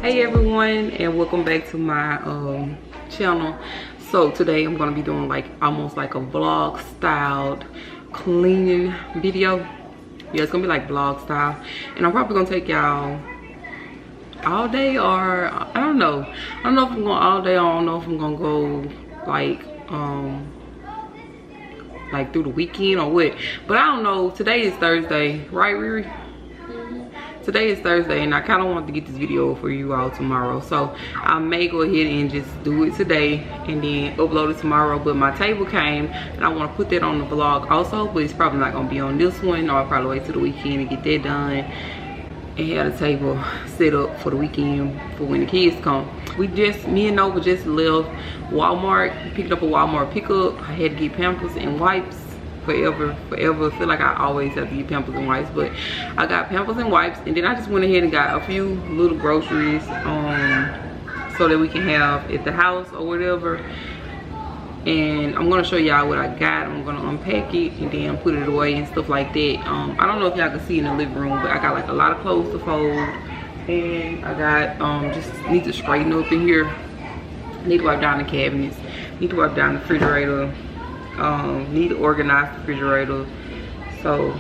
Hey everyone, and welcome back to my channel. So today I'm gonna be doing like almost like a vlog styled cleaning video. Yeah, it's gonna be like vlog style, and I'm probably gonna take y'all all day, or I don't know if I'm going all day. I don't know if I'm gonna go like through the weekend or what, but I don't know. Today is Thursday, right, Riri? Today is Thursday, and I kind of want to get this video for you all tomorrow, so I may go ahead and just do it today and then upload it tomorrow. But my table came, and I want to put that on the vlog also, but it's probably not going to be on this one, or I'll probably wait till the weekend and get that done and have the table set up for the weekend for when the kids come. Me and Nova just left Walmart, picked up a Walmart pickup. I had to get Pampers and wipes. Forever. I feel like I always have to get Pampers and wipes, but I got Pampers and wipes, and then I just went ahead and got a few little groceries so that we can have at the house or whatever. And I'm gonna show y'all what I got. I'm gonna unpack it and then put it away and stuff like that. I don't know if y'all can see in the living room, but I got like a lot of clothes to fold, and I got just need to straighten up in here. Need to wipe down the cabinets, need to wipe down the refrigerator, need to organize the refrigerator. So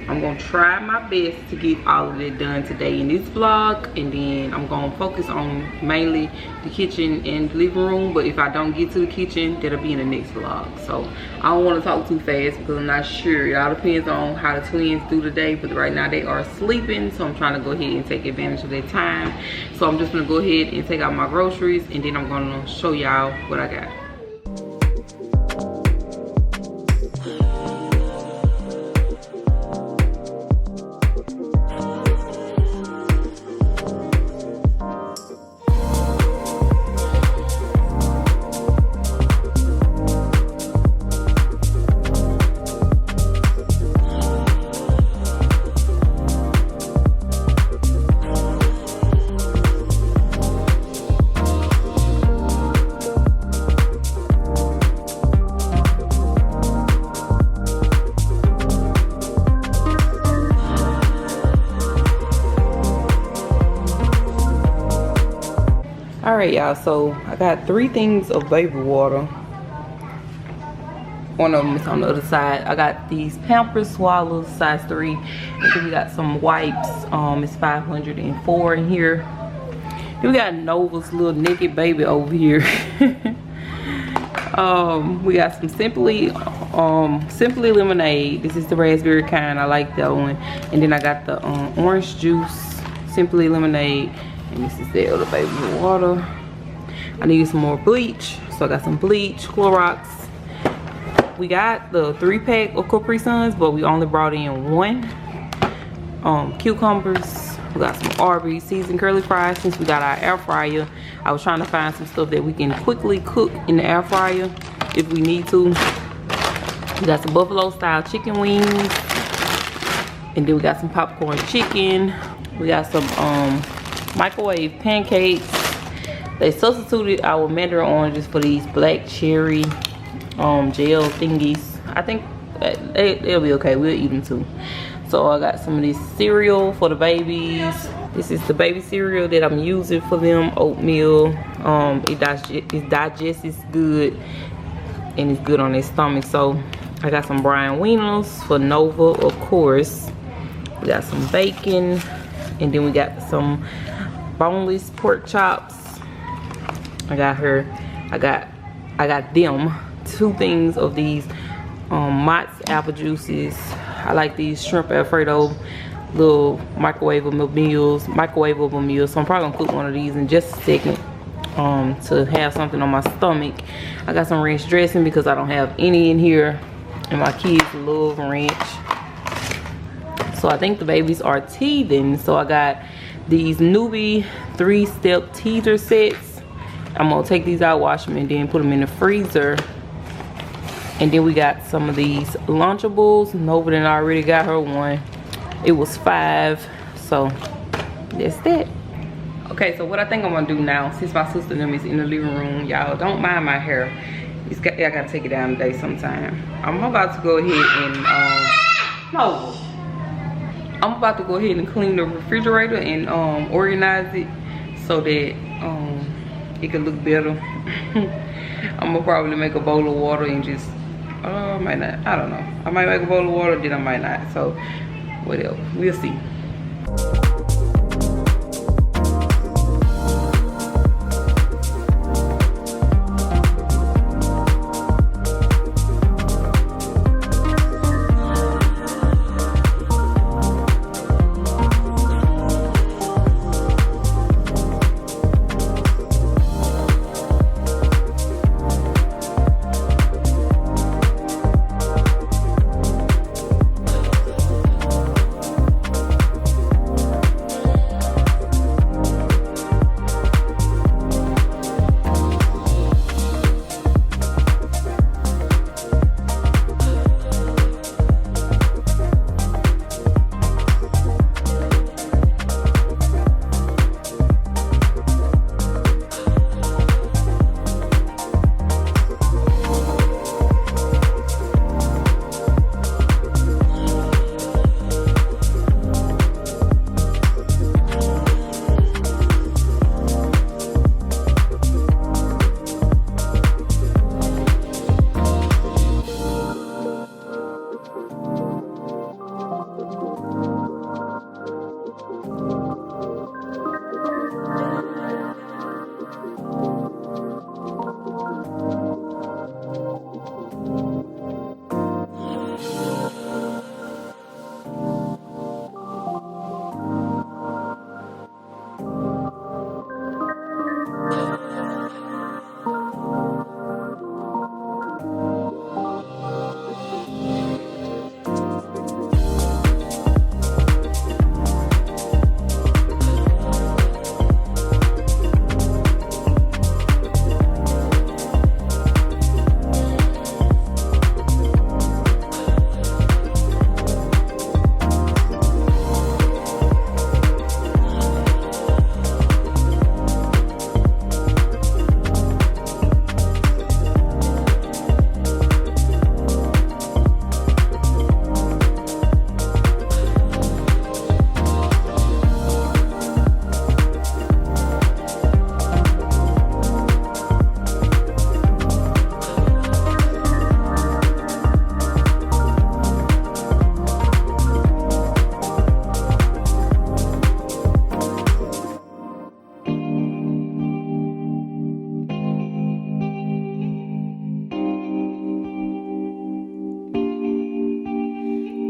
I'm gonna try my best to get all of that done today in this vlog, and then I'm gonna focus on mainly the kitchen and the living room. But if I don't get to the kitchen, that'll be in the next vlog. So I don't want to talk too fast because I'm not sure. It all depends on how the twins do today, but right now they are sleeping, so I'm trying to go ahead and take advantage of that time. So I'm just gonna go ahead and take out my groceries, and then I'm gonna show y'all what I got. Alright y'all, so I got 3 things of baby water. One of them is on the other side. I got these Pampers Swallows size 3, and then we got some wipes. It's 504 in here. Then we got Nova's little naked baby over here. We got some Simply lemonade. This is the raspberry kind. I like that one. And then I got the orange juice Simply lemonade. And this is the other baby water. I need some more bleach, so I got some bleach, Clorox. We got the 3-pack of Capri Suns, but we only brought in 1. Cucumbers. We got some Arby's seasoned curly fries since we got our air fryer. I was trying to find some stuff that we can quickly cook in the air fryer if we need to. We got some buffalo style chicken wings, and then we got some popcorn chicken. We got some microwave pancakes. They substituted our mandarin oranges for these black cherry gel thingies. I think they'll be okay. We'll eat them too. So I got some of this cereal for the babies. This is the baby cereal that I'm using for them, oatmeal. It digests good, and it's good on their stomach. So I got some brine wieners for Nova, of course. We got some bacon, and then we got some boneless pork chops. I got them 2 things of these Mott's apple juices. I like these shrimp Alfredo little microwavable meals. So I'm probably gonna cook one of these in just a second to have something on my stomach. I got some ranch dressing because I don't have any in here, and my kids love ranch. So I think the babies are teething, so I got these Newbie 3-step teaser sets. I'm gonna take these out, wash them, and then put them in the freezer. And then we got some of these Lunchables. Nova done already got her one. It was 5, so that's that. Okay, so what I think I'm gonna do now, since my sister and them is in the living room, y'all don't mind my hair. I gotta take it down today sometime. I'm about to go ahead and I'm about to go ahead and clean the refrigerator and organize it. so that it could look better. I'm gonna probably make a bowl of water and just I might not, I don't know, I might make a bowl of water, then I might not, so whatever, we'll see.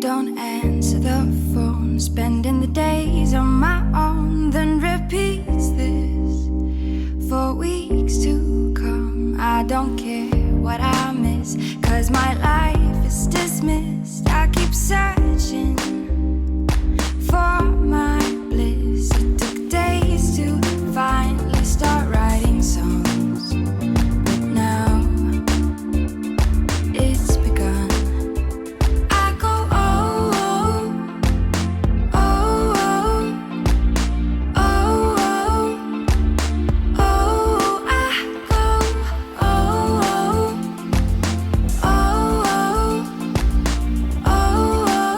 Don't answer the phone, spending the days on my own, then repeats this for weeks to come. I don't care what I miss, 'cause my life is dismissed. I keep searching for my bliss. It took days to finally start writing songs, but now it's begun. I go oh, oh, oh, oh, oh, oh, oh, I go oh, oh, oh, oh, oh, oh.